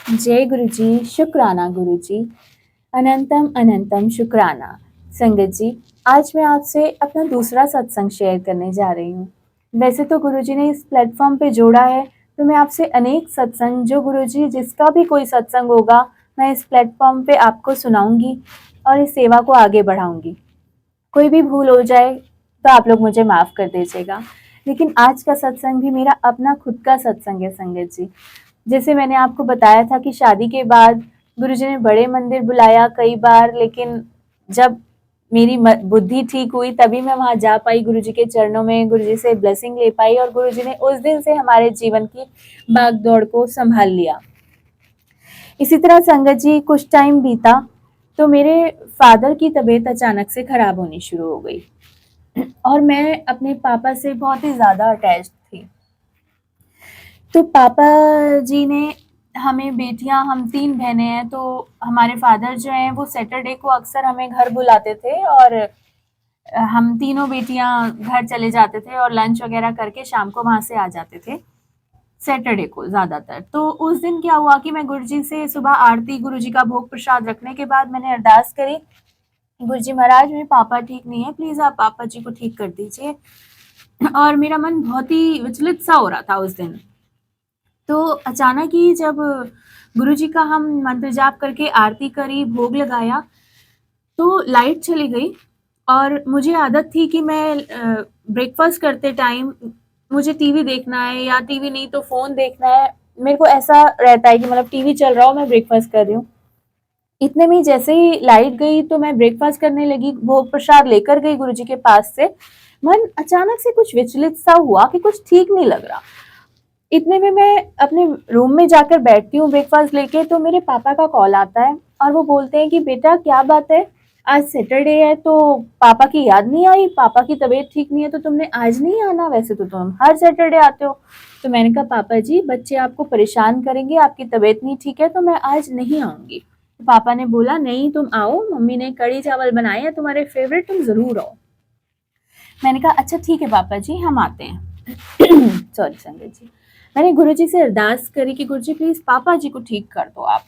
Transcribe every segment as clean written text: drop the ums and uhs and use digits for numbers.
जय गुरु जी, शुक्राना गुरु जी, अनंतम अनंतम शुक्राना। संगत जी, आज मैं आपसे अपना दूसरा सत्संग शेयर करने जा रही हूँ। वैसे तो गुरु जी ने इस प्लेटफॉर्म पे जोड़ा है, तो मैं आपसे अनेक सत्संग जो गुरु जी जिसका भी कोई सत्संग होगा, मैं इस प्लेटफॉर्म पे आपको सुनाऊंगी और इस सेवा को आगे बढ़ाऊंगी। कोई भी भूल हो जाए तो आप लोग मुझे माफ़ कर दीजिएगा। लेकिन आज का सत्संग भी मेरा अपना खुद का सत्संग है संगत जी। जैसे मैंने आपको बताया था कि शादी के बाद गुरुजी ने बड़े मंदिर बुलाया कई बार, लेकिन जब मेरी बुद्धि ठीक हुई तभी मैं वहां जा पाई गुरुजी के चरणों में, गुरुजी से ब्लेसिंग ले पाई और गुरुजी ने उस दिन से हमारे जीवन की भाग दौड़ को संभाल लिया। इसी तरह संगत जी कुछ टाइम बीता तो मेरे फादर की तबीयत अचानक से खराब होनी शुरू हो गई और मैं अपने पापा से बहुत ही ज़्यादा अटैच्ड थी। तो पापा जी ने हमें बेटियां, हम 3 बहनें हैं, तो हमारे फादर जो हैं वो सैटरडे को अक्सर हमें घर बुलाते थे और हम तीनों बेटियां घर चले जाते थे और लंच वगैरह करके शाम को वहाँ से आ जाते थे, सैटरडे को ज़्यादातर। तो उस दिन क्या हुआ कि मैं गुरुजी से सुबह आरती, गुरुजी का भोग प्रसाद रखने के बाद मैंने अरदास करी, गुरुजी महाराज मेरे पापा ठीक नहीं है, प्लीज़ आप पापा जी को ठीक कर दीजिए। और मेरा मन बहुत ही विचलित सा हो रहा था उस दिन। तो अचानक ही जब गुरुजी का हम मंत्र जाप करके आरती करी, भोग लगाया, तो लाइट चली गई और मुझे आदत थी कि मैं ब्रेकफास्ट करते टाइम मुझे टीवी देखना है या टीवी नहीं तो फ़ोन देखना है। मेरे को ऐसा रहता है कि मतलब टीवी चल रहा हो, मैं ब्रेकफास्ट कर रही हूँ। इतने में जैसे ही लाइट गई तो मैं ब्रेकफास्ट करने लगी, भोग प्रसाद लेकर गई गुरुजी के पास से। मन अचानक से कुछ विचलित सा हुआ कि कुछ ठीक नहीं लग रहा। इतने में मैं अपने रूम में जाकर बैठती हूँ ब्रेकफास्ट लेके, तो मेरे पापा का कॉल आता है और वो बोलते हैं कि बेटा क्या बात है, आज सैटरडे है तो पापा की याद नहीं आई, पापा की तबीयत ठीक नहीं है तो तुमने आज नहीं आना, वैसे तो तुम हर सैटरडे आते हो। तो मैंने कहा पापा जी बच्चे आपको परेशान करेंगे, आपकी तबीयत नहीं ठीक है तो मैं आज नहीं आऊंगी। तो पापा ने बोला नहीं तुम आओ, मम्मी ने कढ़ी चावल बनाए हैं तुम्हारे फेवरेट, तुम जरूर आओ। मैंने कहा अच्छा ठीक है पापा जी हम आते हैं। सॉरी संगत जी। मैंने गुरुजी से अरदास करी कि गुरुजी प्लीज पापा जी को ठीक कर दो आप।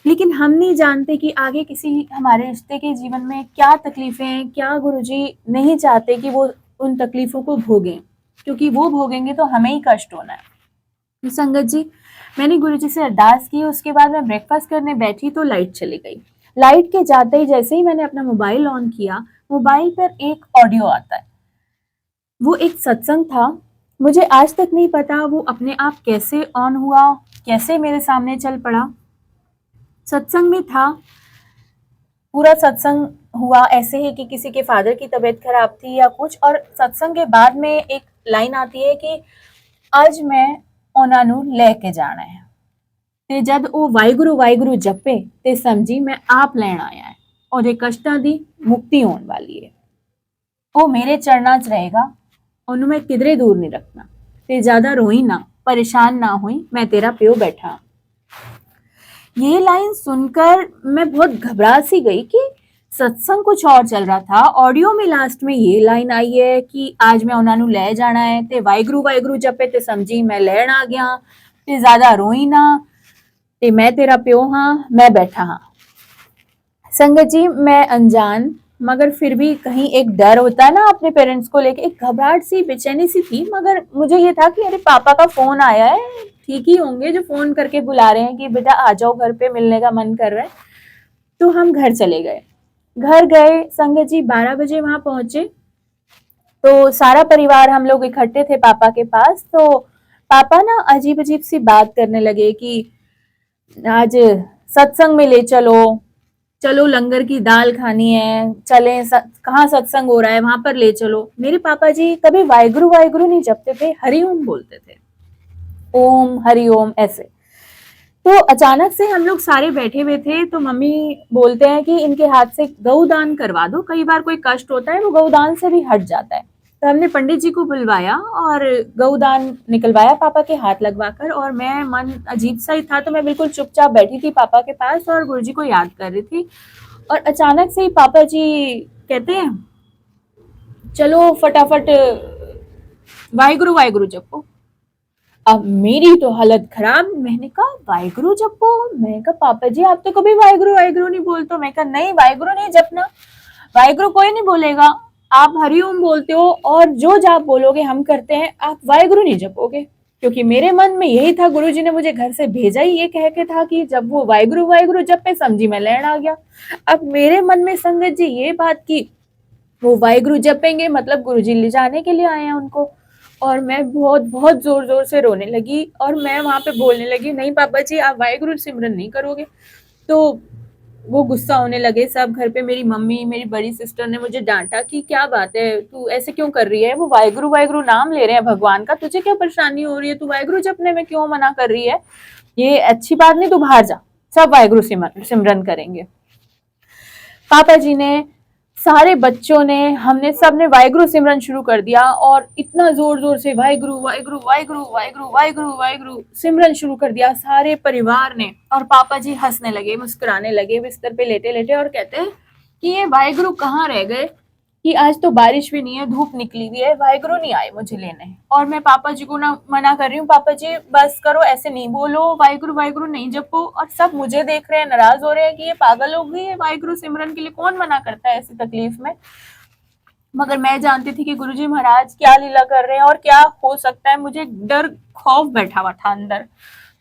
लेकिन हम नहीं जानते कि आगे किसी हमारे रिश्ते के जीवन में क्या तकलीफें हैं, क्या गुरुजी नहीं चाहते कि वो उन तकलीफों को भोगें, क्योंकि वो भोगेंगे तो हमें ही कष्ट होना है। तो संगत जी मैंने गुरुजी से अरदास की, उसके बाद मैं ब्रेकफास्ट करने बैठी तो लाइट चली गई। लाइट के जाते ही जैसे ही मैंने अपना मोबाइल ऑन किया, मोबाइल पर एक ऑडियो आता है। वो एक सत्संग था। मुझे आज तक नहीं पता वो अपने आप कैसे ऑन हुआ, कैसे मेरे सामने चल पड़ा। सत्संग में था, पूरा सत्संग हुआ ऐसे ही कि किसी के फादर की तबीयत खराब थी या कुछ, और सत्संग के बाद में एक लाइन आती है कि आज मैं ਉਹਨਾਂ ਨੂੰ ਲੈ ਕੇ ਜਾਣਾ ਹੈ ਤੇ ਜਦ ਉਹ ਵਾਹਿਗੁਰੂ ਜਪੇ ਤੇ ਸਮਝੀ ਮੈਂ ਆਪ ਲੈਣ ਆਇਆ ਹੈ, ਉਹਦੇ ਕਸ਼ਟਾਂ ਦੀ ਮੁਕਤੀ ਹੋਣ ਵਾਲੀ ਹੈ। ਉਹ ਮੇਰੇ ਚਰਨਾਂ 'ਚ ਰਹੇਗਾ, ਉਹਨੂੰ मैं किधरे दूर नहीं रखना ते ज्यादा रोई ना, परेशान ना हुई, मैं तेरा प्यो बैठा। ये लाइन सुनकर मैं बहुत घबरा सी गई कि सत्संग कुछ और चल रहा था, ऑडियो में लास्ट में ये लाइन आई है कि आज मैं उन्होंने ले जाना है ते वाहिगुरु जपे ते समझी मैं लैण आ गया ते ज्यादा रोई ना ते मैं तेरा प्यो हाँ, मैं बैठा हाँ। संगत जी मैं अनजान मगर फिर भी कहीं एक डर होता है ना अपने पेरेंट्स को लेके, एक घबराहट सी बेचैनी सी थी, मगर मुझे ये था कि अरे पापा का फोन आया है, ठीक ही होंगे जो फोन करके बुला रहे हैं कि बेटा आ जाओ घर पे, मिलने का मन कर रहा है। तो हम घर चले गए। घर गए संगत जी 12 बजे वहां पहुंचे, तो सारा परिवार हम लोग इकट्ठे थे पापा के पास। तो पापा ना अजीब अजीब सी बात करने लगे कि आज सत्संग में ले चलो, चलो लंगर की दाल खानी है, चले कहाँ सत्संग हो रहा है वहां पर ले चलो। मेरे पापा जी कभी वाहिगुरु नहीं जपते थे, हरिओम बोलते थे, ओम हरिओम ऐसे। तो अचानक से हम लोग सारे बैठे हुए थे तो मम्मी बोलते हैं कि इनके हाथ से गौदान करवा दो, कई बार कोई कष्ट होता है वो गौदान से भी हट जाता है। तो हमने पंडित जी को बुलवाया और गौदान निकलवाया पापा के हाथ लगवाकर, और मैं मन अजीब सा ही था तो मैं बिल्कुल चुपचाप बैठी थी पापा के पास और गुरुजी को याद कर रही थी। और अचानक से ही पापा जी कहते हैं चलो फटाफट वाहिगुरु जपो। अब मेरी तो हालत खराब। मैंने कहा वाहिगुरु जपो। मैंने कहा पापा जी आप तो कभी वाहिगुरु वाहिगुरु नहीं बोलते हो। मैं कहा नहीं वाहिगुरु नहीं जपना, वाहिगुरु कोई नहीं बोलेगा, आप हरिओम बोलते हो और जो जाप बोलोगे हम करते हैं, आप वाहिगुरु नहीं जपोगे। क्योंकि मेरे मन में यही था, गुरुजी ने मुझे घर से भेजा ही ये कह के था कि जब वो वाहिगुरु वाहिगुरु जपे समझी मैं लैंड आ गया। अब मेरे मन में संगत जी ये बात की वो वाहिगुरु जपेंगे मतलब गुरुजी ले जाने के लिए आए हैं उनको। और मैं बहुत बहुत जोर जोर से रोने लगी और मैं वहां पे बोलने लगी नहीं पापा जी आप वाहिगुरु सिमरन नहीं करोगे। तो वो गुस्सा होने लगे सब घर पे। मेरी मम्मी मेरी बड़ी सिस्टर ने मुझे डांटा कि क्या बात है तू ऐसे क्यों कर रही है, वो वाहिगुरु वाहिगुरु नाम ले रहे हैं भगवान का, तुझे क्या परेशानी हो रही है, तू वाहिगुरु जपने में क्यों मना कर रही है, ये अच्छी बात नहीं, तू बाहर जा, सब वाहिगुरु सिमरन करेंगे। पापा जी ने सारे बच्चों ने हमने सब ने वाहिगुरु सिमरन शुरू कर दिया और इतना जोर जोर से वाहिगुरु वाहिगुरु वाहिगुरु वाहिगुरु वाहिगुरु वाहिगुरु सिमरन शुरू कर दिया सारे परिवार ने। और पापा जी हंसने लगे मुस्कुराने लगे बिस्तर पे लेटे लेटे और कहते हैं कि ये वाहिगुरु कहाँ रह गए, कि आज तो बारिश भी नहीं है धूप निकली हुई है, वाहिगुरु नहीं आए मुझे लेने। और मैं पापा जी को ना मना कर रही हूँ, पापा जी बस करो ऐसे नहीं बोलो, वाहिगुरु वाहिगुरु नहीं जपो। और सब मुझे देख रहे हैं नाराज हो रहे हैं कि ये पागल हो गई है, वाहिगुरु सिमरन के लिए कौन मना करता है ऐसी तकलीफ में। मगर मैं जानती थी कि गुरुजी महाराज क्या लीला कर रहे हैं और क्या हो सकता है। मुझे डर खौफ बैठा हुआ था अंदर,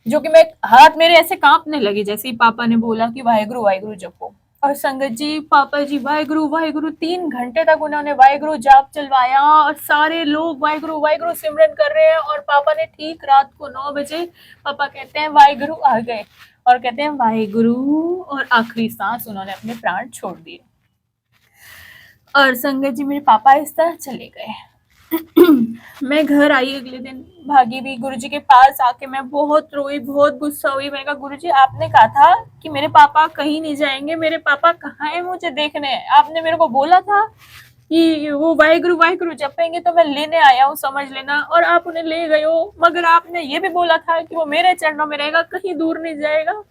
जो कि मैं हाथ मेरे ऐसे कांपने लगे जैसे ही पापा ने बोला कि वाहिगुरु वाहिगुरु जपो। और संगत जी पापा जी वाहिगुरु वाहिगुरु 3 घंटे तक उन्होंने वाहिगुरु जाप चलवाया और सारे लोग वाहिगुरु वाहिगुरु सिमरन कर रहे हैं। और पापा ने ठीक रात को 9 बजे पापा कहते हैं वाहिगुरु आ गए और कहते हैं वाहिगुरु, और आखिरी सांस उन्होंने अपने प्राण छोड़ दिए। और संगत जी मेरे पापा इस तरह चले गए। मैं घर आई अगले दिन भागी भी गुरुजी के पास आके मैं बहुत रोई बहुत गुस्सा हुई। मैंने कहा गुरुजी आपने कहा था कि मेरे पापा कहीं नहीं जाएंगे, मेरे पापा कहाँ है मुझे देखने हैं, आपने मेरे को बोला था कि वो वाहिगुरु वाहिगुरु जपेंगे तो मैं लेने आया हूँ समझ लेना, और आप उन्हें ले गए हो। मगर आपने ये भी बोला था कि वो मेरे चरणों में रहेगा कहीं दूर नहीं जाएगा,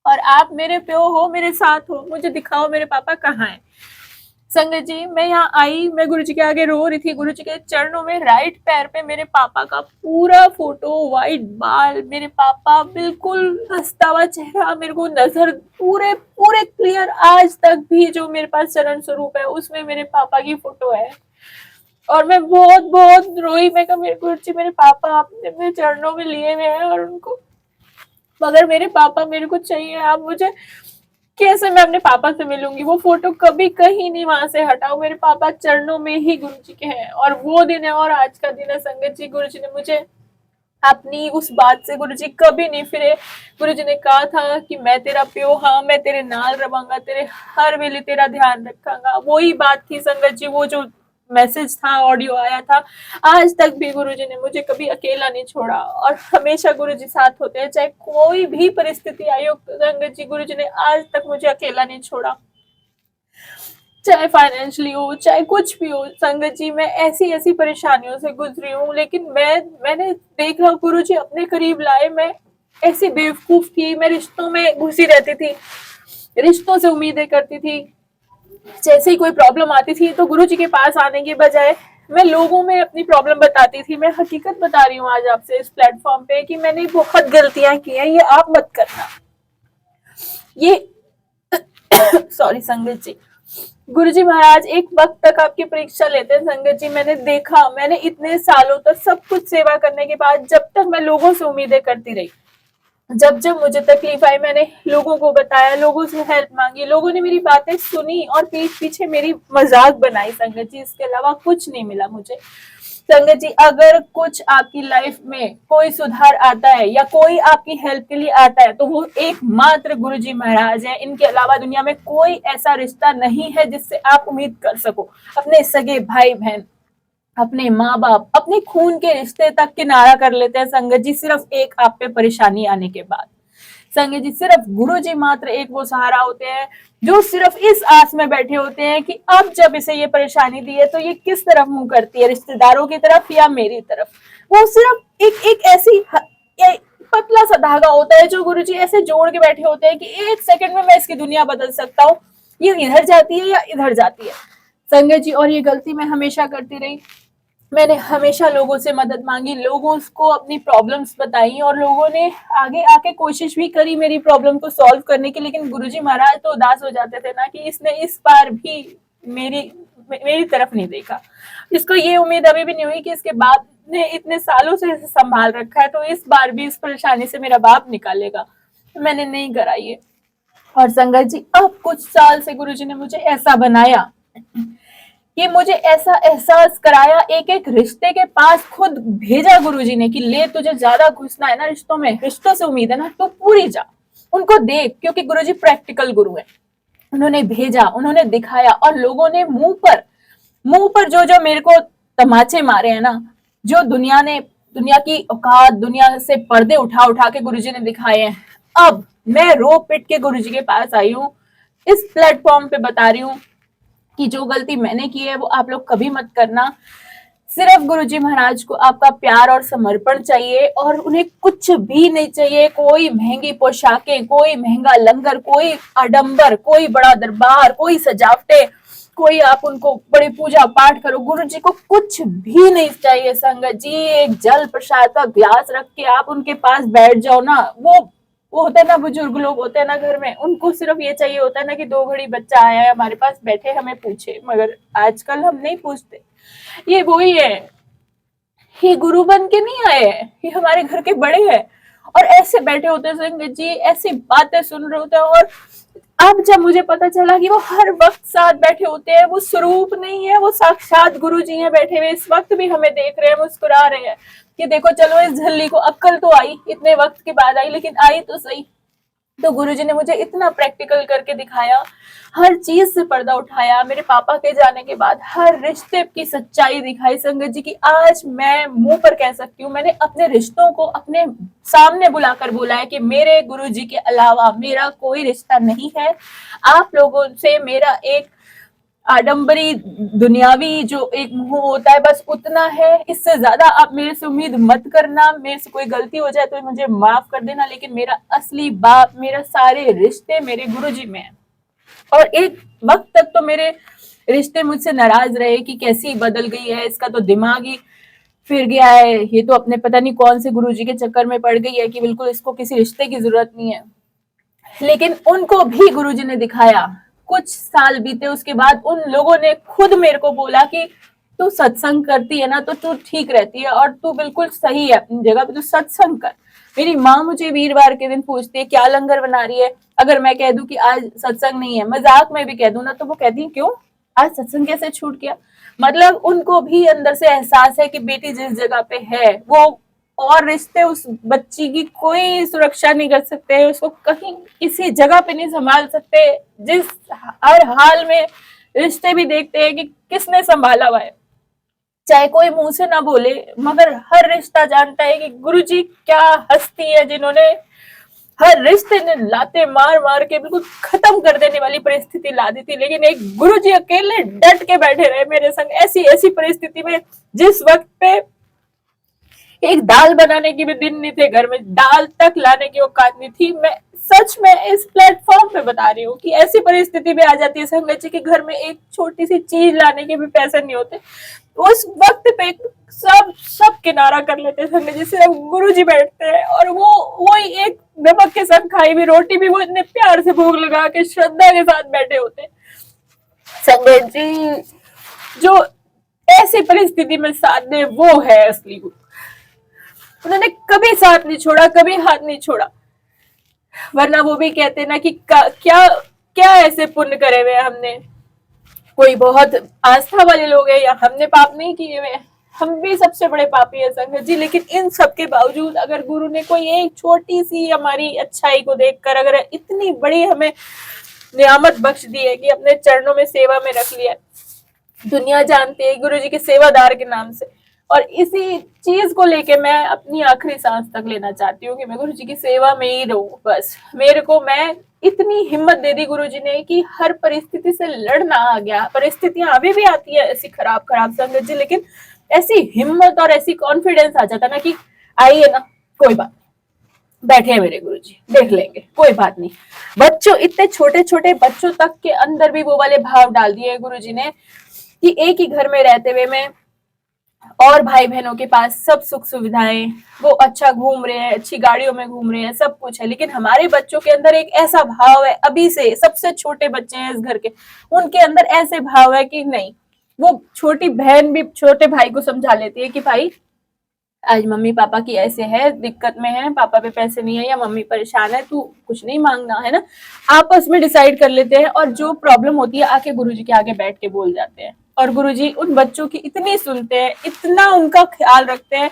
और आप मेरे प्यो हो मेरे साथ हो, मुझे दिखाओ मेरे पापा कहाँ है। संगत जी मैं यहाँ आई, मैं गुरुजी के आगे रो रही थी, गुरुजी के चरणों में राइट पैर पे मेरे पापा का पूरा फोटो, वाइट बाल, मेरे पापा बिल्कुल हंसता हुआ चेहरा मेरे को नजर पूरे पूरे क्लियर। आज तक भी जो मेरे पास चरण स्वरूप है उसमें मेरे पापा की फोटो है। और मैं बहुत बहुत रोई। मैं कहा मेरे गुरुजी मेरे पापा आपने अपने चरणों में लिए हुए हैं और उनको, मगर मेरे पापा मेरे को चाहिए, आप मुझे कैसे मैं अपने पापा से मिलूंगी। वो फोटो कभी कहीं नहीं वहां से हटाओ, मेरे पापा चरणों में ही गुरुजी के हैं। और वो दिन है और आज का दिन है संगत जी। गुरुजी ने मुझे अपनी उस बात से गुरुजी कभी नहीं फिरे। गुरुजी ने कहा था कि मैं तेरा प्यो, हाँ मैं तेरे नाल रवांगा, तेरे हर वेले तेरा ध्यान रखांगा। वही बात थी संगत जी, वो जो मैसेज था ऑडियो आया था। आज तक भी गुरुजी ने मुझे कभी अकेला नहीं छोड़ा और हमेशा गुरुजी साथ होते हैं, चाहे कोई भी परिस्थिति आई हो संगत जी, गुरुजी ने आज तक मुझे अकेला नहीं छोड़ा, चाहे फाइनेंशियली हो चाहे कुछ भी हो। संगत जी मैं ऐसी ऐसी परेशानियों से गुजरी हूँ, लेकिन मैंने देखा गुरुजी अपने करीब लाए। मैं ऐसी बेवकूफ थी, मैं रिश्तों में घुसी रहती थी, रिश्तों से उम्मीदें करती थी। जैसे ही कोई प्रॉब्लम आती थी तो गुरुजी के पास आने के बजाय मैं लोगों में अपनी प्रॉब्लम बताती थी। मैं हकीकत बता रही हूँ आज आपसे इस प्लेटफॉर्म पे कि मैंने बहुत गलतियां की हैं, ये आप मत करना। ये सॉरी संगत जी, गुरुजी महाराज एक वक्त तक आपकी परीक्षा लेते हैं संगत जी। मैंने देखा, मैंने इतने सालों तक सब कुछ सेवा करने के बाद जब तक मैं लोगों से उम्मीदें करती रही, जब जब मुझे तकलीफ आई मैंने लोगों को बताया, लोगों से हेल्प मांगी, लोगों ने मेरी बातें सुनी और पीठ पीछे मेरी मजाक बनाई संगत जी, इसके अलावा कुछ नहीं मिला मुझे। संगत जी अगर कुछ आपकी लाइफ में कोई सुधार आता है या कोई आपकी हेल्प के लिए आता है तो वो एकमात्र गुरुजी महाराज है। इनके अलावा दुनिया में कोई ऐसा रिश्ता नहीं है जिससे आप उम्मीद कर सको। अपने सगे भाई बहन, अपने माँ बाप, अपने खून के रिश्ते तक किनारा कर लेते हैं संगत जी सिर्फ एक आप पे परेशानी आने के बाद। संगत जी सिर्फ गुरुजी मात्र एक वो सहारा होते हैं जो सिर्फ इस आस में बैठे होते हैं कि अब जब इसे ये परेशानी दी है तो ये किस तरफ मुंह करती है, रिश्तेदारों की तरफ या मेरी तरफ। वो सिर्फ एक ऐसी पतला सा धागा होता है जो गुरुजी ऐसे जोड़ के बैठे होते हैं कि 1 सेकंड में मैं इसकी दुनिया बदल सकता हूँ, ये इधर जाती है या इधर जाती है संगत जी। और ये गलती मैं हमेशा करती रही। मैंने हमेशा लोगों से मदद मांगी, लोगों को अपनी प्रॉब्लम्स बताई और लोगों ने आगे आके कोशिश भी करी मेरी प्रॉब्लम को सॉल्व करने की, लेकिन गुरुजी महाराज तो उदास हो जाते थे ना कि इसने इस बार भी मेरी मेरी तरफ नहीं देखा। इसको ये उम्मीद अभी भी नहीं हुई कि इसके बाप ने इतने सालों से इसे संभाल रखा है तो इस बार भी इस परेशानी से मेरा बाप निकालेगा। तो मैंने नहीं करा ये। और संगत जी, अब कुछ साल से गुरुजी ने मुझे ऐसा बनाया कि मुझे ऐसा एहसास कराया, एक एक रिश्ते के पास खुद भेजा गुरुजी ने कि ले, तुझे ज्यादा घुसना है ना रिश्तों में, रिश्तों से उम्मीद है ना, तो पूरी जा, उनको देख, क्योंकि गुरुजी प्रैक्टिकल गुरु है। उन्होंने भेजा, उन्होंने दिखाया, और लोगों ने मुंह पर जो जो मेरे को तमाचे मारे हैं ना, जो दुनिया की औकात, दुनिया से पर्दे उठा उठा के गुरुजी ने दिखाए हैं, अब मैं रो पिट के गुरुजी के पास आई हूँ, इस प्लेटफॉर्म पे बता रही हूँ कि जो गलती मैंने की है वो आप लोग कभी मत करना। सिर्फ गुरुजी महाराज को आपका प्यार और समर्पण चाहिए, और उन्हें कुछ भी नहीं चाहिए, कोई महंगी पोशाकें, कोई महंगा लंगर, कोई आडंबर, कोई बड़ा दरबार, कोई सजावटें, कोई आप उनको बड़ी पूजा पाठ करो। गुरु जी को कुछ भी नहीं चाहिए संगत जी। एक जल प्रसाद का ग्लास रख के आप उनके पास बैठ जाओ ना, वो होता है ना, बुजुर्ग लोग होते हैं ना घर में, उनको सिर्फ ये चाहिए होता है ना कि 2 घड़ी बच्चा आया है हमारे पास, बैठे हमें पूछे। मगर आजकल हम नहीं पूछते। ये वही है, ये गुरु बन के नहीं आए हैं, ये हमारे घर के बड़े हैं, और ऐसे बैठे होते हैं संगत जी, ऐसी बातें सुन रहे होते हैं। और अब जब मुझे पता चला कि वो हर वक्त साथ बैठे होते हैं, वो स्वरूप नहीं है, वो साक्षात गुरु जी हैं बैठे हुए, इस वक्त भी हमें देख रहे हैं, मुस्कुरा रहे हैं कि देखो चलो इस झल्ली को अक्ल तो आई, इतने वक्त के बाद आई, लेकिन आई तो सही। तो गुरुजी ने मुझे इतना प्रैक्टिकल करके दिखाया, हर चीज से पर्दा उठाया। मेरे पापा के जाने के बाद हर रिश्ते की सच्चाई दिखाई संगत जी की। आज मैं मुंह पर कह सकती हूँ, मैंने अपने रिश्तों को अपने सामने बुलाकर बोला है कि मेरे गुरुजी के अलावा मेरा कोई रिश्ता नहीं है। आप लोगों से मेरा एक आडंबरी दुनियावी जो एक मुंह होता है, बस उतना है, इससे ज्यादा आप मेरे से उम्मीद मत करना। मेरे से कोई गलती हो जाए तो मुझे माफ कर देना, लेकिन मेरा असली बाप, मेरा सारे रिश्ते मेरे गुरुजी में है। और एक वक्त तक तो मेरे रिश्ते मुझसे नाराज रहे कि कैसी बदल गई है, इसका तो दिमाग ही फिर गया है, ये तो अपने पता नहीं कौन से गुरुजी के चक्कर में पड़ गई है कि बिल्कुल इसको किसी रिश्ते की जरूरत नहीं है। लेकिन उनको भी गुरुजी ने दिखाया। कुछ साल बीते उसके बाद उन लोगों ने खुद मेरे को बोला कि तू सत्संग करती है ना तो तू ठीक रहती है, और तू बिल्कुल सही है अपनी जगह पे, तू सत्संग कर। मेरी माँ मुझे वीरवार के दिन पूछती है क्या लंगर बना रही है, अगर मैं कह दूं कि आज सत्संग नहीं है, मजाक में भी कह दूं ना, तो वो कहती है क्यों, आज सत्संग कैसे छूट गया। मतलब उनको भी अंदर से एहसास है कि बेटी जिस जगह पे है वो, और रिश्ते उस बच्ची की कोई सुरक्षा नहीं कर सकते, उसको कहीं किसी जगह पे नहीं संभाल सकते। जिस हर हाल में रिश्ते भी देखते हैं कि किसने संभाला हुआ है, चाहे कोई मुंह से ना बोले, मगर हर रिश्ता जानता है कि गुरुजी क्या हस्ती है जिन्होंने हर रिश्ते ने लाते मार मार के बिल्कुल खत्म कर देने वाली परिस्थिति ला दी थी। लेकिन एक गुरुजी अकेले डट के बैठे रहे मेरे संग, ऐसी ऐसी परिस्थिति में जिस वक्त पे एक दाल बनाने की भी दिन नहीं थे घर में, दाल तक लाने की औकात नहीं थी। मैं सच में इस प्लेटफॉर्म पे बता रही हूँ कि ऐसी परिस्थिति भी आ जाती है संगत जी के घर में, एक छोटी सी चीज लाने के भी पैसे नहीं होते। उस वक्त पे सब किनारा कर लेते संगत जी, सिर्फ गुरु जी बैठते हैं, और वो एक नमक के साथ खाई हुई रोटी भी वो इतने प्यार से भोग लगा के श्रद्धा के साथ बैठे होते संगत जी। जो ऐसी परिस्थिति में साथ दे वो है असली गुरु। उन्होंने कभी साथ नहीं छोड़ा, कभी हाथ नहीं छोड़ा। वरना वो भी कहते ना कि क्या क्या ऐसे पुण्य करे हुए हमने, कोई बहुत आस्था वाले लोग हैं या हमने पाप नहीं किए हुए, हम भी सबसे बड़े पापी है संगत जी। लेकिन इन सब के बावजूद अगर गुरु ने कोई एक छोटी सी हमारी अच्छाई को देखकर अगर इतनी बड़ी हमें नियामत बख्श दी है कि अपने चरणों में सेवा में रख लिया, दुनिया जानती है गुरु जी के सेवादार के नाम से। और इसी चीज को लेके मैं अपनी आखिरी सांस तक लेना चाहती हूँ कि मैं गुरु जी की सेवा में ही रहूं। बस मेरे को, मैं इतनी हिम्मत दे दी गुरु जी ने कि हर परिस्थिति से लड़ना आ गया। परिस्थितियां अभी भी आती है ऐसी खराब खराब संगत जी, लेकिन ऐसी हिम्मत और ऐसी कॉन्फिडेंस आ जाता ना कि आइए ना, कोई बात, बैठे हैं मेरे गुरुजी, देख लेंगे, कोई बात नहीं। बच्चों, इतने छोटे छोटे बच्चों तक के अंदर भी वो वाले भाव डाल दिए गुरुजी ने कि एक ही घर में रहते हुए मैं और भाई बहनों के पास सब सुख सुविधाएं, वो अच्छा घूम रहे हैं, अच्छी गाड़ियों में घूम रहे हैं, सब कुछ है, लेकिन हमारे बच्चों के अंदर एक ऐसा भाव है, अभी से सबसे छोटे बच्चे हैं इस घर के, उनके अंदर ऐसे भाव है कि नहीं, वो छोटी बहन भी छोटे भाई को समझा लेती है कि भाई आज मम्मी पापा की ऐसे है, दिक्कत में है, पापा पे पैसे नहीं है या मम्मी परेशान है, तू कुछ नहीं मांगना है ना। आपस में डिसाइड कर लेते हैं और जो प्रॉब्लम होती है आके गुरुजी के आगे बैठ के बोल जाते हैं, और गुरुजी उन बच्चों की इतनी सुनते हैं, इतना उनका ख्याल रखते हैं।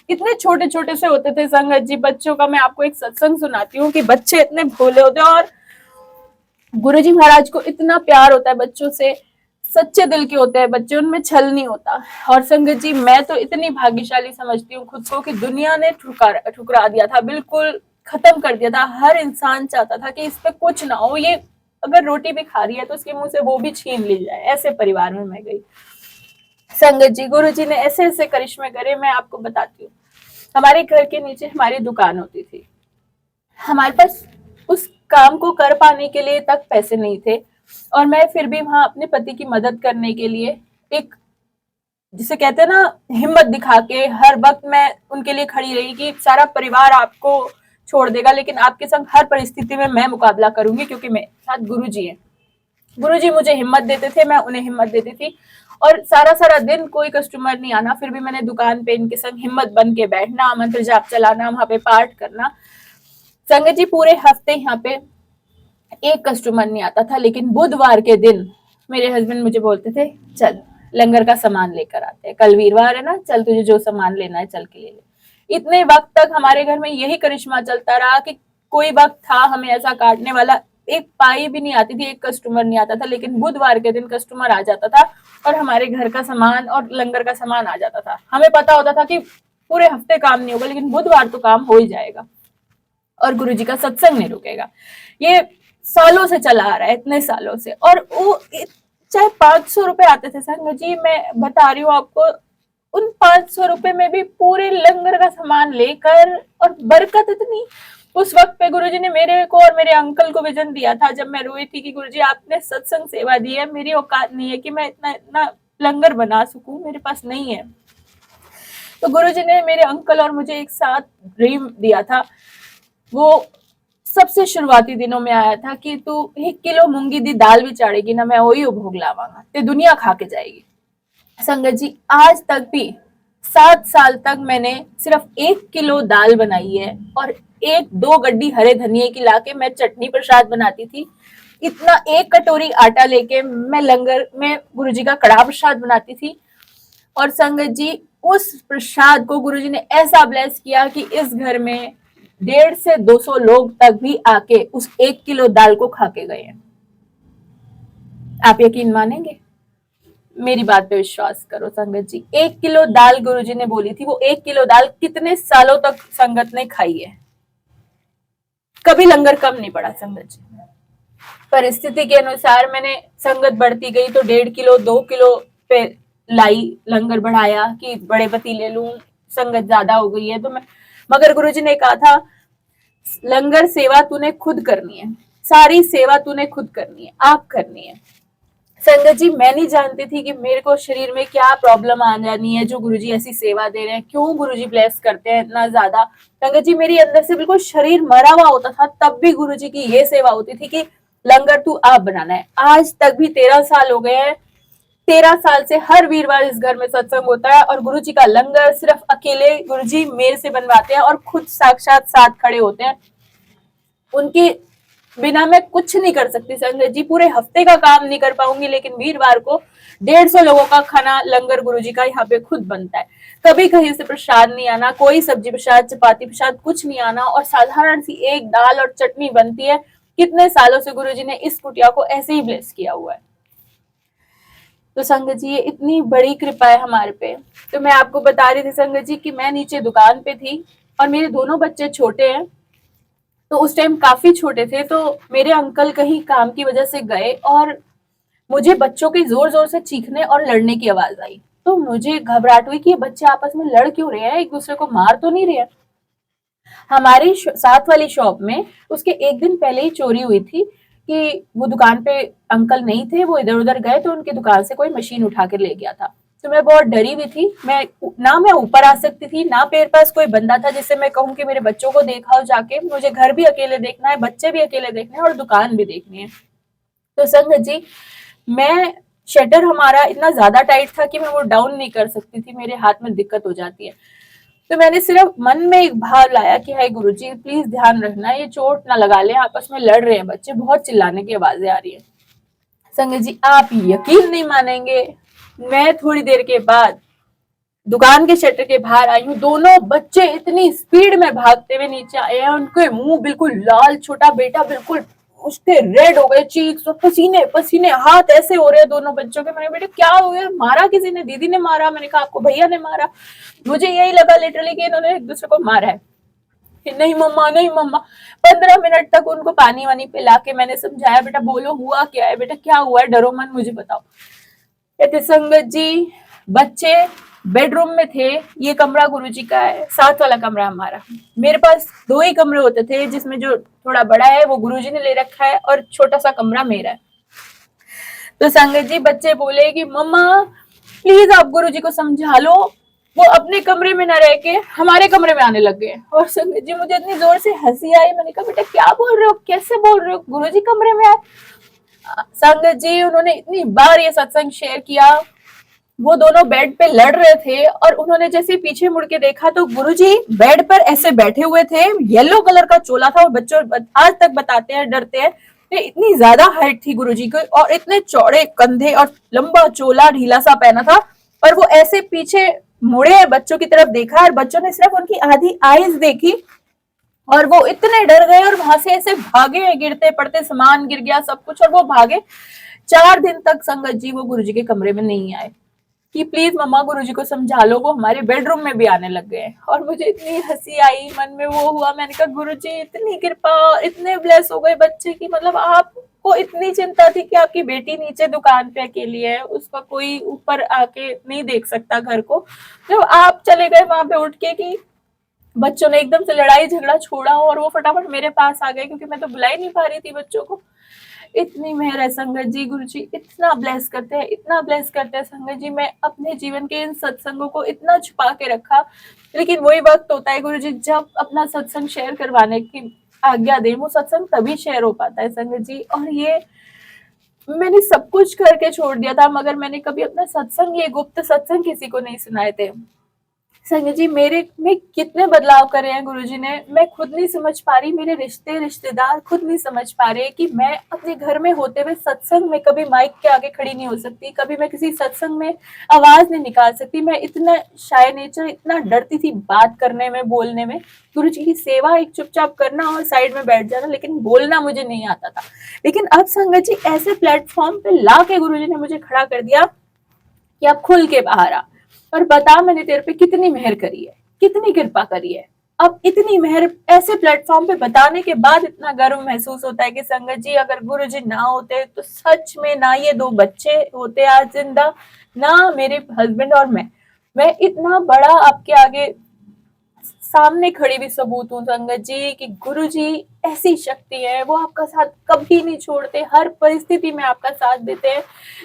इतने छोटे छोटे से होते थे संगत जी बच्चों का। मैं आपको एक सत्संग सुनाती हूँ कि बच्चे इतने भोले होते हैं और गुरुजी महाराज को इतना प्यार होता है बच्चों से, सच्चे दिल के होते हैं बच्चे, उनमें छल नहीं होता। और संगत जी मैं तो इतनी भाग्यशाली समझती हूँ खुद को कि दुनिया ने ठुकरा दिया था, बिल्कुल खत्म कर दिया था। हर इंसान चाहता था कि इस पे कुछ ना हो, ये अगर रोटी भी खा रही है तो उसके मुंह से वो भी छीन ली जाए। ऐसे परिवार में मैं गई संगत जी। गुरु जी ने ऐसे ऐसे करिश्मे करे, मैं आपको बताती हूँ। हमारे घर के नीचे हमारी दुकान होती थी, हमारे पास उस काम को कर पाने के लिए तक पैसे नहीं थे, और मैं फिर भी वहां अपने पति की मदद करने के लिए एक, जिसे कहते हैं ना, हिम्मत दिखा के हर वक्त मैं उनके लिए खड़ी रही कि सारा परिवार आपको छोड़ देगा लेकिन आपके संग हर परिस्थिति में मैं मुकाबला करूंगी, क्योंकि मेरे साथ गुरुजी हैं। गुरुजी मुझे हिम्मत देते थे, मैं उन्हें हिम्मत देती थी। और सारा सारा दिन कोई कस्टमर नहीं आना, फिर भी मैंने दुकान पे इनके संग हिम्मत बन के बैठना, मंत्र जाप चलाना, वहां पे पाठ करना। संगत जी पूरे हफ्ते यहाँ पे एक कस्टमर नहीं आता था, लेकिन बुधवार के दिन मेरे हस्बैंड मुझे बोलते थे चल लंगर का सामान लेकर आते हैं, कल वीरवार है ना, चल तुझे जो सामान लेना है चल के ले ले। इतने वक्त तक हमारे घर में यही करिश्मा चलता रहा कि कोई वक्त था हमें ऐसा काटने वाला, एक पाई भी नहीं आती थी, एक कस्टमर नहीं आता था, लेकिन बुधवार के दिन कस्टमर आ जाता था और हमारे घर का सामान और लंगर का सामान आ जाता था। हमें पता होता था कि पूरे हफ्ते काम नहीं होगा लेकिन बुधवार तो काम हो ही जाएगा और गुरुजी का सत्संग नहीं रुकेगा। ये सालों से चला आ रहा है, इतने सालों से। और वो चाहे 500 रुपए आते थे संग जी, मैं बता रही हूँ आपको, उन 500 रुपए में भी पूरे लंगर का सामान लेकर, और बरकत इतनी। उस वक्त पे गुरुजी ने मेरे को और मेरे अंकल को विजन दिया था जब मैं रोई थी कि गुरुजी आपने सत्संग सेवा दी है, मेरी औकात नहीं है कि मैं इतना इतना लंगर बना सकूं, मेरे पास नहीं है। तो गुरुजी ने मेरे अंकल और मुझे एक साथ ड्रीम दिया था। वो सबसे शुरुआती दिनों में आया था कि तू 1 किलो मूंगी दी दाल भी चाड़ेगी ना, मैं वही भोग लावांगा, ते दुनिया खा के जाएगी। संगत जी आज तक भी 7 साल तक मैंने सिर्फ 1 किलो दाल बनाई है और 1-2 गड्डी हरे धनिए की लाके मैं चटनी प्रसाद बनाती थी। इतना 1 कटोरी आटा लेके मैं लंगर में गुरुजी का कड़ाह प्रसाद बनाती थी। और संगत जी उस प्रसाद को गुरुजी ने ऐसा ब्लेस किया कि इस घर में 150 से 200 लोग तक भी आके उस 1 किलो दाल को खा के गए हैं। आप यकीन मानेंगे? मेरी बात पे विश्वास करो संगत जी, 1 किलो दाल गुरुजी ने बोली थी, वो 1 किलो दाल कितने सालों तक संगत ने खाई है। कभी लंगर कम नहीं पड़ा संगत जी। परिस्थिति के अनुसार मैंने संगत बढ़ती गई तो 1.5 किलो 2 किलो पे लाई, लंगर बढ़ाया कि बड़े पतीले लूं, संगत ज्यादा हो गई है तो मैं, मगर गुरुजी ने कहा था लंगर सेवा तूने खुद करनी है, सारी सेवा तूने खुद करनी है, आप करनी है। संगत जी मैं नहीं जानती थी कि मेरे को शरीर में क्या प्रॉब्लम आ जानी है जो गुरुजी ऐसी सेवा दे रहे हैं, क्यों गुरुजी ब्लेस करते हैं इतना ज्यादा। संगत जी मेरी अंदर से बिल्कुल शरीर मरा हुआ होता था, तब भी गुरुजी की ये सेवा होती थी कि लंगर तू आप बनाना है। आज तक भी 13 साल हो गए हैं, 13 साल से हर वीरवार इस घर में सत्संग होता है और गुरुजी का लंगर सिर्फ अकेले गुरुजी मेरे से बनवाते हैं और खुद साक्षात साथ खड़े होते हैं। उनके बिना मैं कुछ नहीं कर सकती संगत जी, पूरे हफ्ते का काम नहीं कर पाऊंगी लेकिन वीरवार को 150 लोगों का खाना लंगर गुरुजी का यहाँ पे खुद बनता है। कभी कहीं से प्रसाद नहीं आना, कोई सब्जी प्रसाद चपाती प्रसाद कुछ नहीं आना, और साधारण सी एक दाल और चटनी बनती है। कितने सालों से गुरुजी ने इस कुटिया को ऐसे ही ब्लेस किया हुआ है। तो संगत जी ये इतनी बड़ी कृपा है हमारे पे। तो मैं आपको बता रही थी संगत जी कि मैं नीचे दुकान पे थी और मेरे दोनों बच्चे छोटे हैं, तो उस टाइम काफी छोटे थे, तो मेरे अंकल कहीं काम की वजह से गए और मुझे बच्चों के जोर जोर से चीखने और लड़ने की आवाज आई। तो मुझे घबराहट हुई कि ये बच्चे आपस में लड़ क्यों रहे हैं, एक दूसरे को मार तो नहीं रहे हैं। हमारी साथ वाली शॉप में उसके एक दिन पहले ही चोरी हुई थी कि वो दुकान पे अंकल नहीं थे, वो इधर उधर गए तो उनकी दुकान से कोई मशीन उठा के ले गया था। तो मैं बहुत डरी हुई थी। मैं ऊपर आ सकती थी, ना मेरे पास कोई बंदा था जिससे मैं कहूँ कि मेरे बच्चों को देखाओ जाके, मुझे घर भी अकेले देखना है, बच्चे भी अकेले देखने हैं और दुकान भी देखनी है। तो संगत जी, मैं शटर हमारा इतना ज्यादा टाइट था कि मैं वो डाउन नहीं कर सकती थी, मेरे हाथ में दिक्कत हो जाती है। तो मैंने सिर्फ मन में एक भाव लाया कि हाय गुरुजी प्लीज ध्यान रखना, ये चोट ना लगा ले, आपस में लड़ रहे हैं बच्चे, बहुत चिल्लाने की आवाजें आ रही है। संगत जी, आप यकीन नहीं मानेंगे, मैं थोड़ी देर के बाद दुकान के शटर के बाहर आई हूँ, दोनों बच्चे इतनी स्पीड में भागते हुए नीचे आए हैं, उनके मुंह बिल्कुल लाल, छोटा बेटा बिल्कुल उसके रेड हो गए, चीक्स और पसीने पसीने, हाथ ऐसे हो रहे हैं दोनों बच्चों के। मैंने बेटे क्या हो गया, मारा किसी ने? दीदी ने मारा। मैंने कहा आपको भैया ने मारा। मुझे यही लगा लिटरली कि इन्होंने एक दूसरे को मारा है। नहीं मम्मा, नहीं मम्मा। 15 मिनट तक उनको पानी वानी पिला के मैंने समझाया, बेटा बोलो हुआ क्या है, बेटा क्या हुआ है, डरो मत, मुझे बताओ। कहते संगत जी, बच्चे बेडरूम में थे, ये कमरा गुरुजी का है, साथ वाला कमरा हमारा। मेरे पास 2 ही कमरे होते थे, जिसमें जो थोड़ा बड़ा है वो गुरुजी ने ले रखा है और छोटा सा कमरा मेरा है। तो संगत जी, बच्चे बोले कि मम्मा प्लीज आप गुरुजी को समझा लो, वो अपने कमरे में न रह के हमारे कमरे में आने लग गए। और संगत जी, मुझे इतनी जोर से हंसी आई। मैंने कहा बेटा क्या बोल रहे हो, कैसे बोल रहे हो, गुरुजी कमरे में आए? संगत जी, उन्होंने इतनी बार ये सत्संग शेयर किया, वो दोनों बेड पे लड़ रहे थे और उन्होंने जैसे पीछे मुड़ के देखा तो गुरुजी बेड पर ऐसे बैठे हुए थे, येलो कलर का चोला था, और बच्चों आज तक बताते हैं, डरते हैं, इतनी ज्यादा हाइट थी गुरुजी की और इतने चौड़े कंधे और लंबा चोला ढीला सा पहना था, और वो ऐसे पीछे मुड़े बच्चों की तरफ देखा और बच्चों ने सिर्फ उनकी आधी आईज देखी और वो इतने डर गए और वहां से ऐसे भागे, गिरते पड़ते सामान गिर गया सब कुछ, और वो भागे। 4 दिन तक संगत जी वो गुरुजी के कमरे में नहीं आए कि प्लीज मम्मा गुरुजी को समझा लो, वो हमारे बेडरूम में भी आने लग गए। और मुझे इतनी हंसी आई, मन में वो हुआ, मैंने कहा गुरुजी इतनी कृपा, इतने ब्लेस हो गए बच्चे की, मतलब आपको इतनी चिंता थी कि आपकी बेटी नीचे दुकान पे अकेली है, उसका कोई ऊपर आके नहीं देख सकता घर को, जब आप चले गए वहां पे उठ के कि बच्चों ने एकदम से लड़ाई झगड़ा छोड़ा और वो फटाफट मेरे पास आ गए, क्योंकि मैं तो बुला ही नहीं पा रही थी बच्चों को। इतनी मेहर है संगत जी, गुरुजी इतना ब्लेस करते हैं, इतना ब्लेस करते हैं संगत जी। मैं अपने जीवन के इन सत्संगों को इतना छुपा के रखा, लेकिन वही वक्त होता है गुरुजी जब अपना सत्संग शेयर करवाने की आज्ञा दे, वो सत्संग तभी शेयर हो पाता है संगत जी। और ये मैंने सब कुछ करके छोड़ दिया था, मगर मैंने कभी अपना सत्संग, ये गुप्त सत्संग किसी को नहीं सुनाए थे। संजय जी, मेरे में कितने बदलाव करे हैं गुरुजी ने, मैं खुद नहीं समझ पा रही, मेरे रिश्तेदार खुद नहीं समझ पा रहे कि मैं अपने घर में होते हुए सत्संग में कभी माइक के आगे खड़ी नहीं हो सकती, कभी मैं किसी सत्संग में आवाज नहीं निकाल सकती। मैं इतना शाय नेचर, इतना डरती थी बात करने में, बोलने में। गुरुजी की सेवा एक चुपचाप करना और साइड में बैठ जाना, लेकिन बोलना मुझे नहीं आता था। लेकिन अब संगत जी ऐसे प्लेटफॉर्म पे ला के गुरुजी ने मुझे खड़ा कर दिया कि आप खुल के बाहर आ और बता मैंने तेरे पे कितनी मेहर करी है, कितनी कृपा करी है। अब इतनी मेहर ऐसे प्लेटफॉर्म पे बताने के बाद इतना गर्व महसूस होता है कि संगत जी अगर गुरुजी ना होते तो सच में ना ये 2 बच्चे होते आज जिंदा, ना मेरे हस्बैंड और मैं इतना बड़ा आपके आगे सामने खड़ी भी सबूत हूँ संगत जी कि गुरुजी ऐसी शक्ति है, वो आपका साथ कभी नहीं छोड़ते, हर परिस्थिति में आपका साथ देते हैं।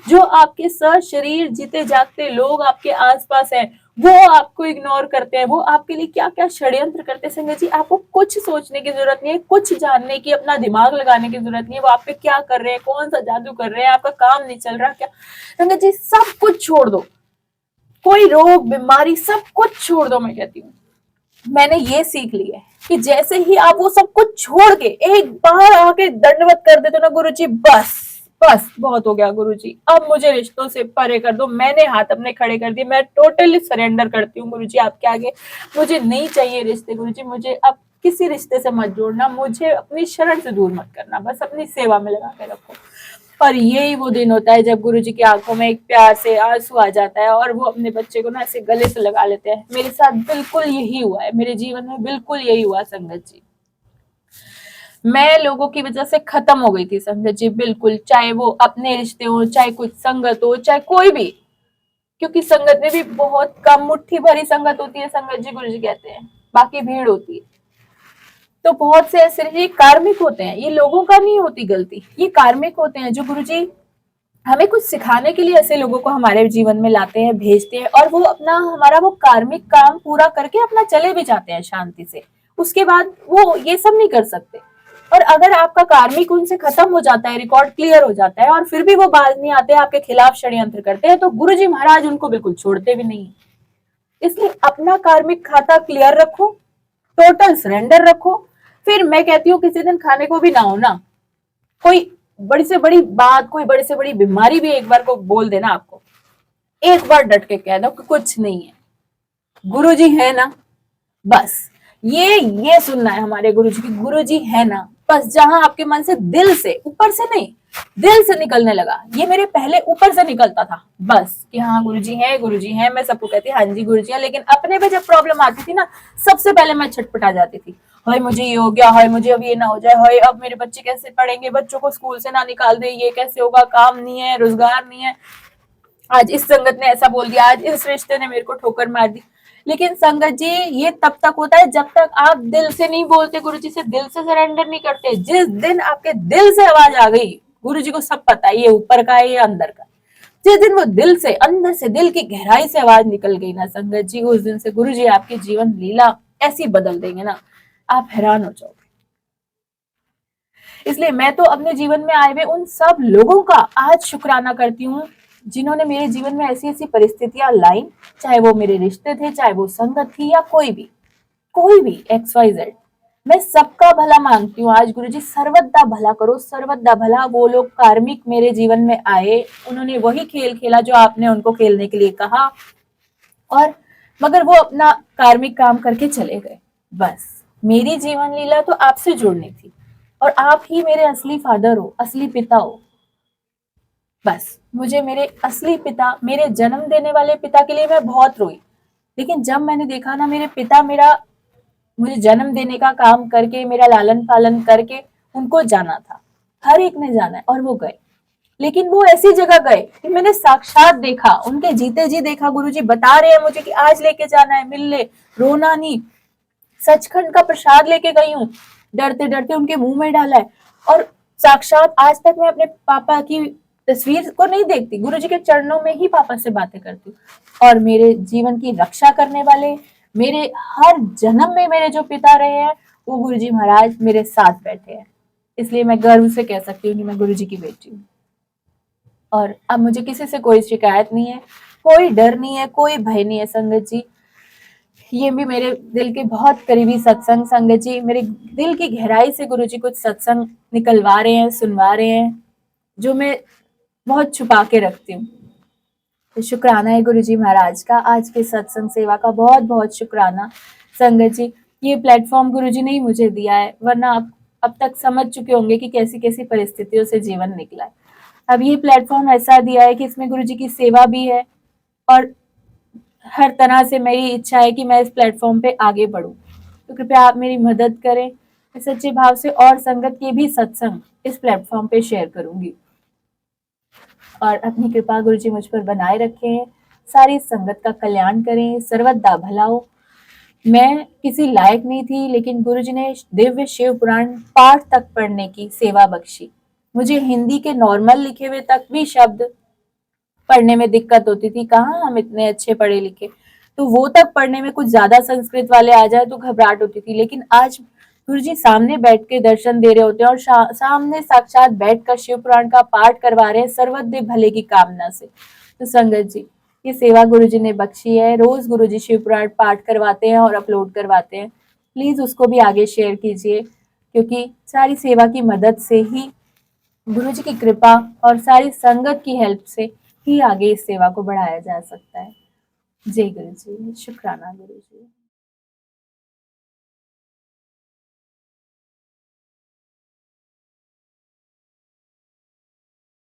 जो आपके शरीर जीते जागते लोग आपके आसपास हैं, वो आपको इग्नोर करते हैं, वो आपके लिए क्या क्या षड्यंत्र करते हैं संगत जी, आपको कुछ सोचने की जरूरत नहीं है, कुछ जानने की, अपना दिमाग लगाने की जरूरत नहीं है। वो आप पे क्या कर रहे हैं, कौन सा जादू कर रहे हैं, आपका काम नहीं चल रहा क्या, संगत जी सब कुछ छोड़ दो, कोई रोग बीमारी सब कुछ छोड़ दो। मैं कहती हूँ मैंने ये सीख लिया है कि जैसे ही आप वो सब कुछ छोड़ के एक बार आके दंडवत कर देते ना गुरुजी, बस बस बहुत हो गया गुरुजी, अब मुझे रिश्तों से परे कर दो। मैंने हाथ अपने खड़े कर दिए, मैं टोटली सरेंडर करती हूँ गुरुजी आपके आगे। मुझे नहीं चाहिए रिश्ते गुरुजी, मुझे अब किसी रिश्ते से मत जोड़ना, मुझे अपनी शरण से दूर मत करना, बस अपनी सेवा में लगा के रखो। और यही वो दिन होता है जब गुरुजी की आंखों में एक प्यार से आंसू आ जाता है और वो अपने बच्चे को ना ऐसे गले से लगा लेते हैं। मेरे साथ बिल्कुल यही हुआ है, मेरे जीवन में बिल्कुल यही हुआ संगत जी। मैं लोगों की वजह से खत्म हो गई थी संगत जी, बिल्कुल, चाहे वो अपने रिश्ते हो, चाहे कुछ संगत हो, चाहे कोई भी, क्योंकि संगत में भी बहुत कम मुट्ठी भरी संगत होती है संगत जी, गुरुजी कहते हैं, बाकी भीड़ होती है। तो बहुत से ऐसे ये कार्मिक होते हैं, ये लोगों का नहीं होती गलती, ये कार्मिक होते हैं जो गुरुजी हमें कुछ सिखाने के लिए ऐसे लोगों को हमारे जीवन में लाते हैं, भेजते हैं, और वो अपना हमारा वो कार्मिक काम पूरा करके अपना चले भी जाते हैं शांति से। उसके बाद वो ये सब नहीं कर सकते। और अगर आपका कार्मिक उनसे खत्म हो जाता है, रिकॉर्ड क्लियर हो जाता है, और फिर भी वो बाज नहीं आते, आपके खिलाफ षड्यंत्र करते हैं, तो गुरुजी महाराज उनको बिल्कुल छोड़ते भी नहीं। इसलिए अपना कार्मिक खाता क्लियर रखो, टोटल सरेंडर रखो। फिर मैं कहती हूँ किसी दिन खाने को भी ना हो ना, कोई बड़ी से बड़ी बात, कोई बड़ी से बड़ी बीमारी भी एक बार को बोल देना, आपको एक बार डट के कह दो कि कुछ नहीं है, गुरुजी है ना। बस ये सुनना है हमारे गुरुजी की, गुरुजी है ना। बस जहां आपके मन से, दिल से, ऊपर से नहीं, दिल से निकलने लगा। ये मेरे पहले ऊपर से निकलता था बस कि हाँ गुरुजी है, गुरुजी है, मैं सबको कहती हाँ जी गुरुजी है। लेकिन अपने पे जब प्रॉब्लम आती थी ना, सबसे पहले मैं छटपटा जाती थी, हाय मुझे ये हो गया, हाय मुझे अब ये ना हो जाए, हाय अब मेरे बच्चे कैसे पढ़ेंगे, बच्चों को स्कूल से ना निकाल दे, ये कैसे होगा, काम नहीं है, रोजगार नहीं है, आज इस संगत ने ऐसा बोल दिया, आज इस रिश्ते ने मेरे को ठोकर मार दी। लेकिन संगत जी, ये तब तक होता है जब तक आप दिल से नहीं बोलते, गुरुजी से दिल से सरेंडर नहीं करते। जिस दिन आपके दिल से आवाज आ गई, गुरुजी को सब पता है ये ऊपर का है ये अंदर का, जिस दिन वो दिल से, अंदर से, दिल की गहराई से आवाज निकल गई ना संगत जी, उस दिन से गुरुजी आपकी जीवन लीला ऐसी बदल देंगे ना, आप हैरान हो जाओगे। इसलिए मैं तो अपने जीवन में आए हुए उन सब लोगों का आज शुक्राना करती हूँ, जिन्होंने मेरे जीवन में ऐसी ऐसी परिस्थितियां लाई, चाहे वो मेरे रिश्ते थे, चाहे वो संगत थी, या कोई भी XYZ, मैं सबका भला मांगती हूँ। आज गुरुजी सर्वदा भला करो, सर्वदा भला। वो लोग कार्मिक मेरे जीवन में आए, उन्होंने वही खेल खेला जो आपने उनको खेलने के लिए कहा, और मगर वो अपना कार्मिक काम करके चले गए। बस मेरी जीवन लीला तो आपसे जुड़नी थी, और आप ही मेरे असली फादर हो, असली पिता हो। बस मुझे मेरे असली पिता, मेरे जन्म देने वाले पिता के लिए मैं बहुत रोई। लेकिन जब मैंने देखा ना, मेरे पिता मेरा, मुझे जन्म देने का काम करके, मेरा लालन पालन करके उनको जाना था, हर एक ने जाना है, और वो गए। लेकिन वो ऐसी जगह गए कि मैंने साक्षात देखा, उनके जीते जी देखा। गुरुजी बता रहे हैं मुझे कि आज लेके जाना है, मिल ले, रोना नहीं। सचखंड का प्रसाद लेके गई हूँ, डरते डरते उनके मुंह में डाला है। और साक्षात आज तक मैं अपने पापा की तस्वीर को नहीं देखती, गुरुजी के चरणों में ही पापा से बातें करती हूँ। और मेरे जीवन की रक्षा करने वाले, मेरे हर जन्म में मेरे जो पिता रहे हैं, वो गुरुजी महाराज मेरे साथ बैठे हैं। इसलिए मैं गर्व से कह सकती हूँ कि मैं गुरुजी की बेटी हूँ। और अब मुझे किसी से कोई शिकायत नहीं है, कोई डर नहीं है, कोई भय नहीं है संगत जी। ये भी मेरे दिल के बहुत करीबी सत्संग, संगत जी मेरे दिल की गहराई से गुरुजी कुछ सत्संग निकलवा रहे हैं, सुनवा रहे हैं, जो मैं बहुत छुपा के रखती हूँ। तो शुक्राना है गुरुजी महाराज का, आज के सत्संग सेवा का बहुत बहुत शुक्राना संगत जी। ये प्लेटफॉर्म गुरुजी ने ही मुझे दिया है, वरना आप अब तक समझ चुके होंगे कि कैसी कैसी परिस्थितियों से जीवन निकला है। अब ये प्लेटफॉर्म ऐसा दिया है कि इसमें गुरुजी की सेवा भी है, और हर तरह से मेरी इच्छा है कि मैं इस प्लेटफॉर्म पे आगे बढ़ूं। तो कृपया आप मेरी मदद करें। मैं सच्चे भाव से और संगत के भी सत्संग इस प्लेटफॉर्म पे शेयर करूंगी, और अपनी कृपा गुरुजी मुझ पर बनाए रखें, सारी संगत का कल्याण करें, सर्वदा भला हो। मैं किसी लायक नहीं थी, लेकिन गुरुजी ने दिव्य शिव पुराण पाठ तक पढ़ने की सेवा बख्शी। मुझे हिंदी के नॉर्मल लिखे हुए तक भी शब्द पढ़ने में दिक्कत होती थी, कहाँ हम इतने अच्छे पढ़े लिखे, तो वो तक पढ़ने में कुछ ज्यादा संस्कृत वाले आ जाए तो घबराहट होती थी। लेकिन आज गुरुजी सामने बैठ के दर्शन दे रहे होते हैं, और सामने साक्षात बैठकर शिव पुराण का पाठ करवा रहे हैं, सर्वदा भले की कामना से। तो संगत जी, ये सेवा गुरुजी ने बख्शी है, रोज गुरुजी शिव पुराण पाठ करवाते हैं और अपलोड करवाते हैं। प्लीज उसको भी आगे शेयर कीजिए, क्योंकि सारी सेवा की मदद से ही, गुरुजी की कृपा और सारी संगत की हेल्प से ही आगे इस सेवा को बढ़ाया जा सकता है। जय गुरु जी, शुक्राना गुरु जी।